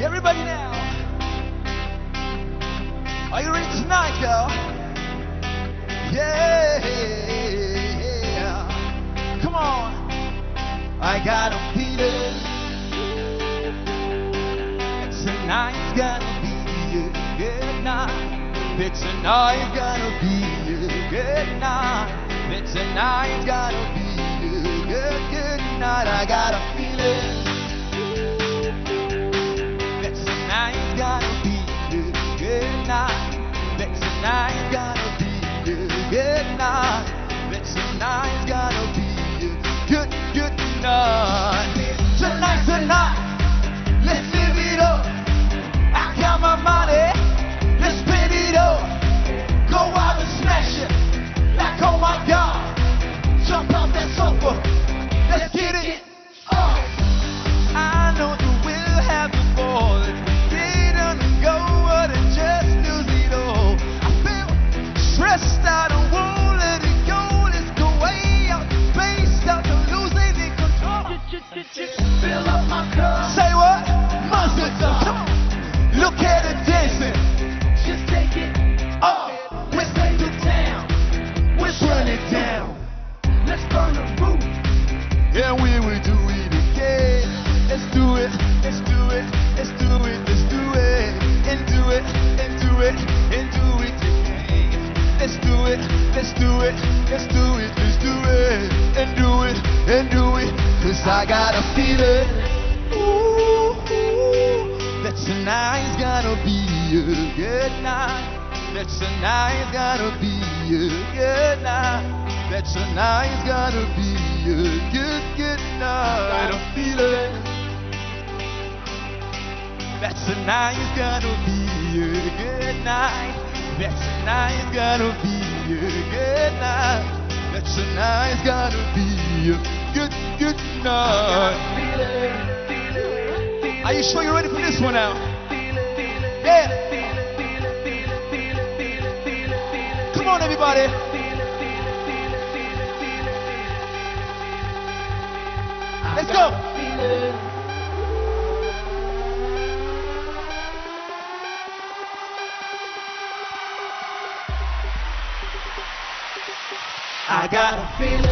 Everybody now. Are you ready tonight, girl? Yeah. Come on. I got a feeling that tonight's gonna be a good night. That tonight's gonna be a good night. That tonight's gonna be a good night. I got a feeling that tonight's gonna be a good night. That tonight's gonna be a good night. That tonight's gonna be a good night. Tonight's the night. Let's live it up. I got my money. Let's spend it up. Go out and smash it. Like, oh my God. Jump off that sofa. Let's get it up. I know you will have the ball. If we didn't go, would have just lose it all. I feel stressed out and won't let it go. Let's go way out, spaced out, to losing it control. Fill up my cup. Say what? Monster. Come on. Look at her dancing. Just take it up. Let's take it down. Let's run it down. Let's burn the roof. Yeah, we will do it again. Let's do it. Let's do it. Let's do it. Let's do it. And do it. And do it. And do it again. Let's do it. Let's do it. Let's do it. Let's do it. And do it. And do it. 'Cause I got a feeling. Ooh, that tonight's gonna be a good night. That tonight's gonna be a good night. That tonight's gonna be a good night. I don't feel it. That tonight's gonna be a good night. That tonight's gonna be a good night. That tonight's gonna be a good night. Are you sure you're ready for this one now? Yeah. Come on, everybody. Let's go. I got a feeling.